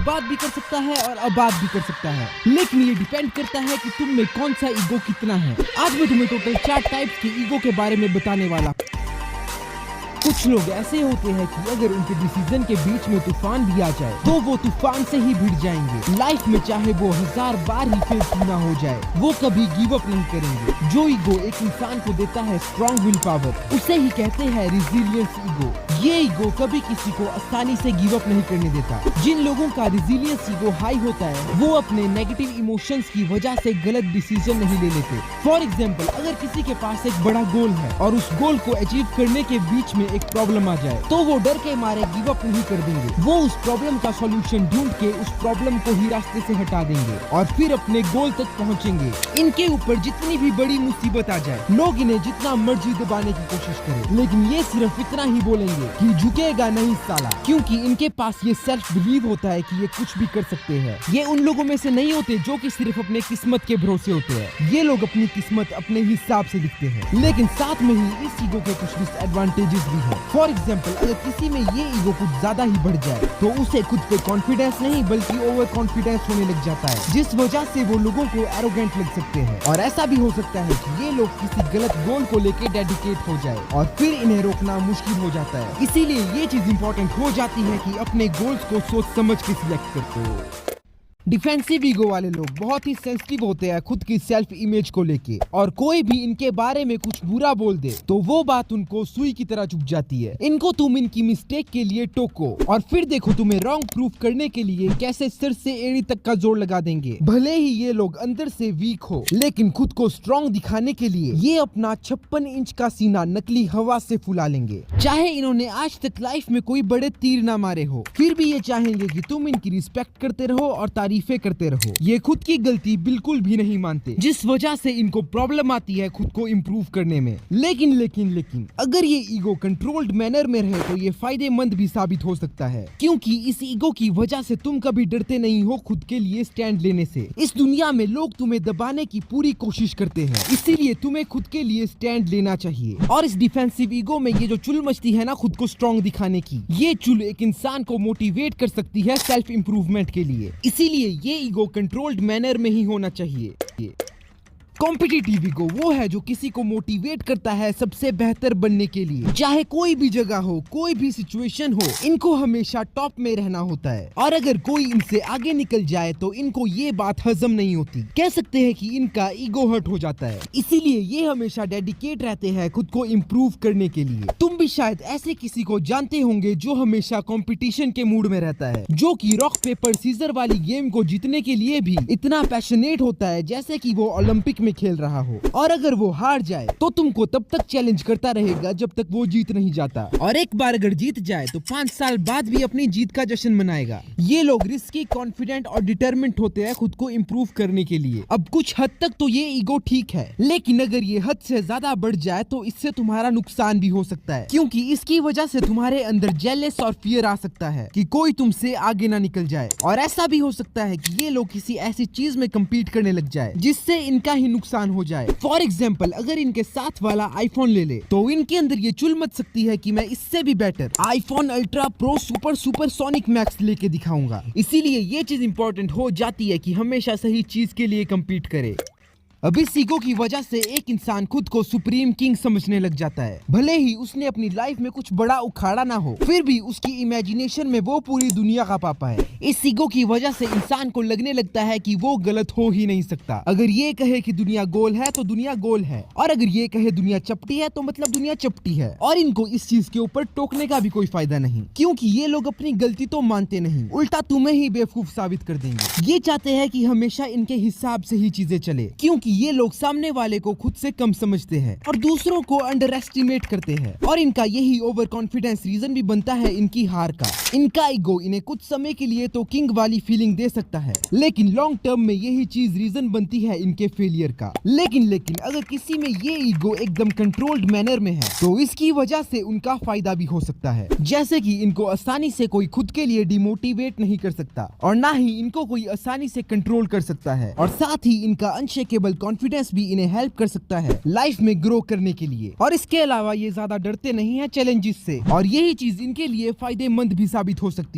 बर्बाद भी कर सकता है और आबाद भी कर सकता है, लेकिन ये डिपेंड करता है कि तुम में कौन सा ईगो कितना है। आज मैं तुम्हें टोटल 4 टाइप्स के ईगो के बारे में बताने वाला। कुछ लोग ऐसे होते हैं कि अगर उनके डिसीजन के बीच में तूफान भी आ जाए तो वो तूफान से ही भिड़ जाएंगे। लाइफ में चाहे वो 1000 बार ही फेल क्यों ना हो जाए, वो कभी गिव अप नहीं करेंगे। जो ईगो एक इंसान को देता है स्ट्रॉन्ग विल पावर, उसे ही कहते हैं रिजिलियंस ईगो। ये ईगो कभी किसी को आसानी से गिव अप नहीं करने देता। जिन लोगों का रिजिलियंस ईगो हाई होता है वो अपने नेगेटिव इमोशंस की वजह से गलत डिसीजन नहीं ले लेते। फॉर एग्जाम्पल, अगर किसी के पास एक बड़ा गोल है और उस गोल को अचीव करने के बीच में एक प्रॉब्लम आ जाए तो वो डर के मारे गिव अप नहीं कर देंगे। वो उस प्रॉब्लम का सॉल्यूशन ढूंढ के उस प्रॉब्लम को ही रास्ते से हटा देंगे और फिर अपने गोल तक पहुंचेंगे। इनके ऊपर जितनी भी बड़ी मुसीबत आ जाए, लोग इन्हें जितना मर्जी दबाने की कोशिश करें, लेकिन ये सिर्फ इतना ही बोलेंगे कि झुकेगा नहीं साला, क्योंकि इनके पास ये सेल्फ बिलीव होता है कि ये कुछ भी कर सकते हैं। ये उन लोगों में से नहीं होते जो कि सिर्फ अपने किस्मत के भरोसे होते हैं। ये लोग अपनी किस्मत अपने हिसाब से लिखते हैं, लेकिन साथ में ही इस ईगो के कुछ डिसएडवांटेजेस भी है। फॉर एग्जाम्पल, अगर किसी में ये ईगो कुछ ज्यादा ही बढ़ जाए तो उसे खुद पे कॉन्फिडेंस नहीं बल्कि ओवर कॉन्फिडेंस होने लग जाता है, जिस वजह से वो लोगों को एरोगेंट लग सकते हैं। और ऐसा भी हो सकता है कि ये लोग किसी गलत गोल को लेके डेडिकेट हो जाए और फिर इन्हें रोकना मुश्किल हो जाता है। इसीलिए ये चीज इंपॉर्टेंट हो जाती है कि अपने गोल्स को सोच समझ के सिलेक्ट करते हो। डिफेंसिव ईगो वाले लोग बहुत ही सेंसिटिव होते हैं खुद की सेल्फ इमेज को लेके, और कोई भी इनके बारे में कुछ बुरा बोल दे तो वो बात उनको सुई की तरह चुभ जाती है। इनको तुम इनकी मिस्टेक के लिए टोको और फिर देखो तुम्हें रॉन्ग प्रूफ करने के लिए कैसे सिर से एड़ी तक का जोर लगा देंगे। भले ही ये लोग अंदर से वीक हो, लेकिन खुद को स्ट्रॉन्ग दिखाने के लिए ये अपना 56 इंच का सीना नकली हवा से फुला लेंगे। चाहे इन्होंने आज तक लाइफ में कोई बड़े तीर ना मारे हो, फिर भी ये चाहेंगे कि तुम इनकी रिस्पेक्ट करते रहो और तारीफें करते रहो। ये खुद की गलती बिल्कुल भी नहीं मानते, जिस वजह से इनको प्रॉब्लम आती है खुद को इम्प्रूव करने में। लेकिन अगर ये ईगो कंट्रोल्ड मैनर में रहे तो ये फायदेमंद भी साबित हो सकता है, क्योंकि इस ईगो की वजह से तुम कभी डरते नहीं हो खुद के लिए स्टैंड लेने से। इस दुनिया में लोग तुम्हें दबाने की पूरी कोशिश करते हैं, इसीलिए तुम्हें खुद के लिए स्टैंड लेना चाहिए। और इस डिफेंसिव ईगो में ये जो चुल मचती है ना खुद को स्ट्रॉन्ग दिखाने की, ये चुल एक इंसान को मोटिवेट कर सकती है सेल्फ इंप्रूवमेंट के लिए। इसीलिए ये ईगो कंट्रोल्ड मैनर में ही होना चाहिए। कॉम्पिटिटिव ईगो वो है जो किसी को मोटिवेट करता है सबसे बेहतर बनने के लिए, चाहे कोई भी जगह हो, कोई भी सिचुएशन हो, इनको हमेशा टॉप में रहना होता है। और अगर कोई इनसे आगे निकल जाए तो इनको ये बात हजम नहीं होती, कह सकते हैं कि इनका ईगो हर्ट हो जाता है। इसीलिए ये हमेशा डेडिकेट रहते हैं खुद को इम्प्रूव करने के लिए। तुम भी शायद ऐसे किसी को जानते होंगे जो हमेशा कॉम्पिटिशन के मूड में रहता है, जो कि रॉक पेपर सीजर वाली गेम को जीतने के लिए भी इतना पैशनेट होता है जैसे कि वो ओलंपिक में खेल रहा हो। और अगर वो हार जाए तो तुमको तब तक चैलेंज करता रहेगा जब तक वो जीत नहीं जाता, और एक बार अगर जीत जाए तो 5 साल बाद भी अपनी जीत का जश्न मनाएगा। ये लोग रिस्की, कॉन्फिडेंट और डिटरमिन्ड होते हैं खुद को इम्प्रूव करने के लिए। अब कुछ हद तक तो ये ईगो ठीक है, लेकिन अगर ये हद से ज्यादा बढ़ जाए तो इससे तुम्हारा नुकसान भी हो सकता है, क्योंकि इसकी वजह से तुम्हारे अंदर जेलस और फियर आ सकता है कि कोई तुमसे आगे ना निकल जाए। और ऐसा भी हो सकता है कि ये लोग किसी ऐसी चीज में कम्पीट करने लग जाए जिससे इनका ही नुकसान हो जाए। फॉर एग्जाम्पल, अगर इनके साथ वाला आईफोन ले ले तो इनके अंदर ये चुल मच सकती है कि मैं इससे भी better iPhone ultra pro super sonic max लेके दिखाऊंगा। इसीलिए ये चीज इंपॉर्टेंट हो जाती है कि हमेशा सही चीज के लिए कम्पीट करे। अब इस ईगो की वजह से एक इंसान खुद को सुप्रीम किंग समझने लग जाता है। भले ही उसने अपनी लाइफ में कुछ बड़ा उखाड़ा ना हो, फिर भी उसकी इमेजिनेशन में वो पूरी दुनिया का पापा है। इस ईगो की वजह से इंसान को लगने लगता है कि वो गलत हो ही नहीं सकता। अगर ये कहे कि दुनिया गोल है तो दुनिया गोल है, और अगर ये कहे दुनिया चपटी है तो मतलब दुनिया चपटी है। और इनको इस चीज के ऊपर टोकने का भी कोई फायदा नहीं, क्योंकि ये लोग अपनी गलती तो मानते नहीं, उल्टा तुम्हें ही बेवकूफ साबित कर देंगे। ये चाहते हैं कि हमेशा इनके हिसाब से ही चीजें चले, क्योंकि ये लोग सामने वाले को खुद से कम समझते हैं और दूसरों को अंडर एस्टिमेट करते हैं। और इनका यही ओवर कॉन्फिडेंस रीजन भी बनता है इनकी हार का। इनका ईगो इन्हें कुछ समय के लिए तो किंग वाली फीलिंग दे सकता है, लेकिन लॉन्ग टर्म में यही चीज रीजन बनती है इनके फेलियर का। लेकिन अगर किसी में ये ईगो एकदम कंट्रोल्ड मैनर में है तो इसकी वजह से उनका फायदा भी हो सकता है, जैसे कि इनको आसानी से कोई खुद के लिए डिमोटिवेट नहीं कर सकता और ना ही इनको कोई आसानी से कंट्रोल कर सकता है। और साथ ही इनका अनशेकेबल कॉन्फिडेंस भी इन्हें हेल्प कर सकता है लाइफ में ग्रो करने के लिए। और इसके अलावा ये ज्यादा डरते नहीं है चैलेंजेस से, और यही चीज इनके लिए फायदेमंद भी साबित हो सकती है।